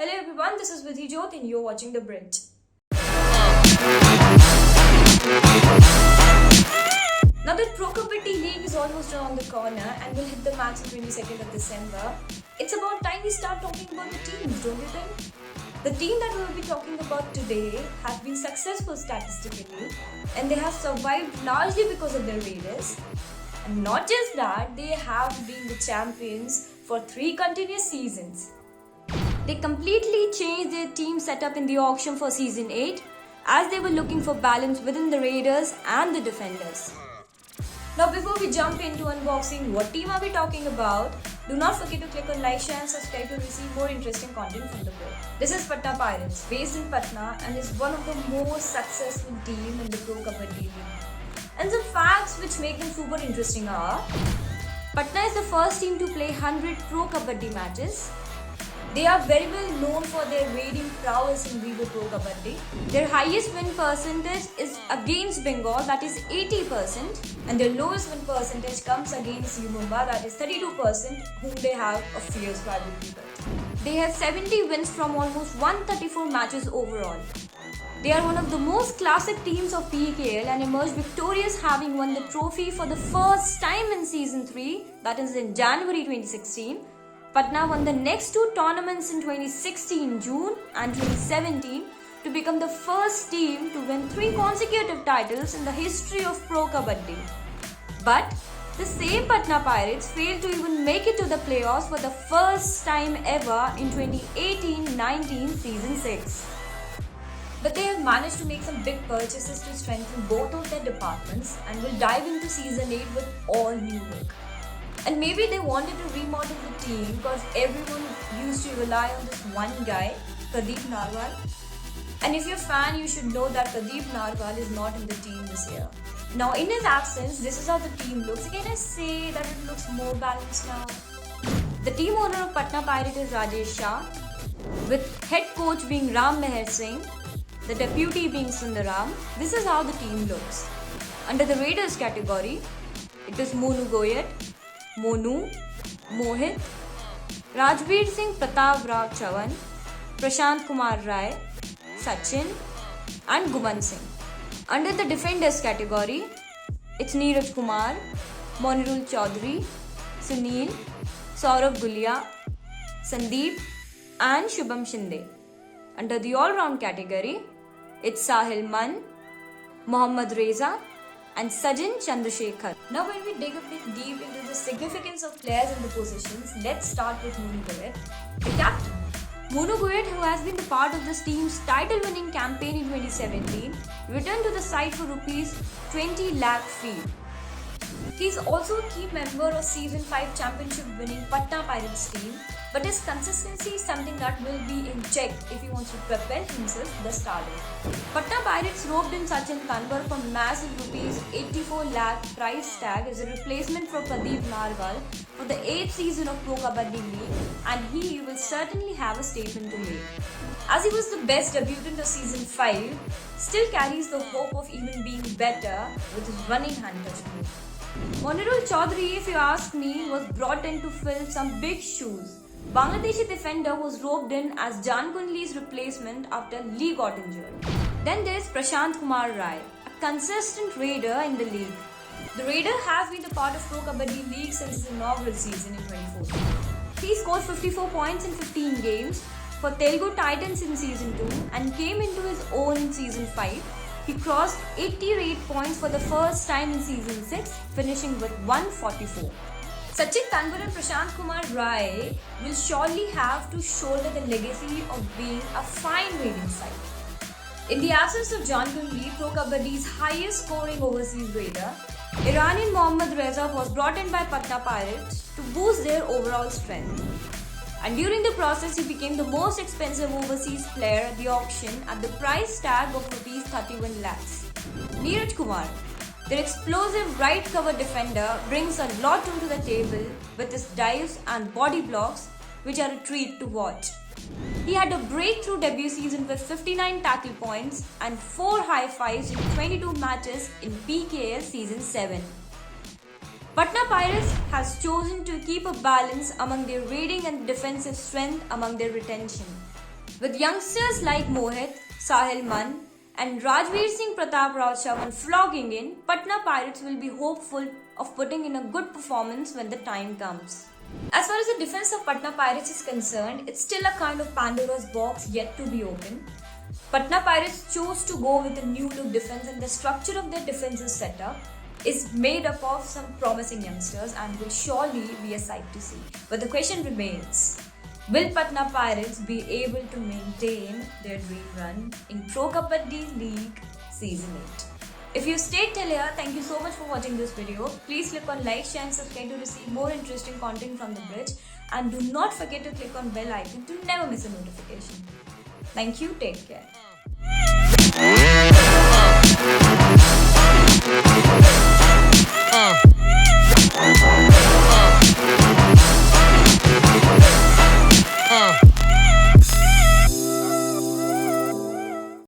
Hello everyone, this is Vidhi Jyot and you're watching The Bridge. Now that Pro Kabaddi League is almost around the corner and will hit the match on 22nd of December, it's about time we start talking about the teams, don't you think? The team that we will be talking about today has been successful statistically and they have survived largely because of their Raiders. And not just that, they have been the champions for 3 continuous seasons. They completely changed their team setup in the auction for season 8 as they were looking for balance within the Raiders and the defenders. Now before we jump into unboxing what team are we talking about, do not forget to click on like, share and subscribe to receive more interesting content from the board. This is Patna Pirates, based in Patna and is one of the most successful team in the Pro Kabaddi League. And some facts which make them super interesting are: Patna is the first team to play 100 Pro Kabaddi matches. They are very well known for their raiding prowess in Vivo Pro Kabaddi. Their highest win percentage is against Bengal, that is 80%, and their lowest win percentage comes against Lumumba, that is 32%, whom they have a fierce rivalry with. They have 70 wins from almost 134 matches overall. They are one of the most classic teams of PKL and emerged victorious, having won the trophy for the first time in season 3, that is in January 2016. Patna won the next 2 tournaments in 2016 June and 2017 to become the first team to win 3 consecutive titles in the history of Pro Kabaddi. But the same Patna Pirates failed to even make it to the playoffs for the first time ever in 2018-19 season 6. But they have managed to make some big purchases to strengthen both of their departments and will dive into season 8 with all new look. And maybe they wanted to remodel the team because everyone used to rely on this one guy, Pradeep Narwal. And if you're a fan, you should know that Pradeep Narwal is not in the team this year. Now, in his absence, this is how the team looks. Can I say that it looks more balanced now? The team owner of Patna Pirate is Rajesh Shah, with head coach being Ram Meher Singh, the deputy being Sundaram. This is how the team looks. Under the Raiders category, it is Monu Goyat, Monu, Mohit, Rajveer Singh Pratap Rao Chavan, Prashant Kumar Rai, Sachin and Guman Singh. Under the defenders category, it's Neeraj Kumar, Monirul Chaudhary, Sunil, Saurabh Gulia, Sandeep and Shubham Shinde. Under the all-round category, it's Sahil Man, Mohammad Reza and Sajin Chandrasekhar. Now when we dig a bit deep into the significance of players and the positions, let's start with Monu Goyat, the captain. Monu Goyat, who has been the part of this team's title-winning campaign in 2017, returned to the side for rupees 20 lakh fee. He is also a key member of Season 5 championship-winning Patna Pirates team, but his consistency is something that will be in check if he wants to propel himself to the stardom. Patna Pirates roped in Sachin Kanwar for massive rupees 84 lakh price tag as a replacement for Pradeep Narwal for the 8th season of Pro Kabaddi League, and he will certainly have a statement to make. As he was the best debutant of Season 5, still carries the hope of even being better with his running hand touch move. Monirul Chaudhary, if you ask me, was brought in to fill some big shoes. Bangladeshi defender was roped in as Jan Kunli's replacement after Lee got injured. Then there's Prashant Kumar Rai, a consistent raider in the league. The raider has been a part of Pro Kabaddi League since its inaugural season in 2014. He scored 54 points in 15 games for Telugu Titans in season 2 and came into his own in season 5. He crossed 80 raid points for the first time in season 6, finishing with 144. Sachin Kanwar and Prashant Kumar Rai will surely have to shoulder the legacy of being a fine raiding side. In the absence of Jan Kunli, Pro Kabaddi's highest scoring overseas raider, Iranian Mohammad Reza was brought in by Patna Pirates to boost their overall strength. And during the process, he became the most expensive overseas player at the auction at the price tag of rupees 31 lakhs. Neeraj Kumar, their explosive right cover defender, brings a lot onto the table with his dives and body blocks, which are a treat to watch. He had a breakthrough debut season with 59 tackle points and 4 high fives in 22 matches in PKL season 7. Patna Pirates has chosen to keep a balance among their raiding and defensive strength among their retention. With youngsters like Mohit, Sahil Mann, and Rajveer Singh Pratap Rao Chavan flogging in, Patna Pirates will be hopeful of putting in a good performance when the time comes. As far as the defense of Patna Pirates is concerned, it's still a kind of Pandora's box yet to be opened. Patna Pirates chose to go with a new look defense, and the structure of their defensive setup is made up of some promising youngsters and will surely be a sight to see. But the question remains, will Patna Pirates be able to maintain their dream run in Pro Kabaddi League Season 8? If you stayed till here, thank you so much for watching this video. Please click on like, share and subscribe to receive more interesting content from the bridge. And do not forget to click on bell icon to never miss a notification. Thank you, take care.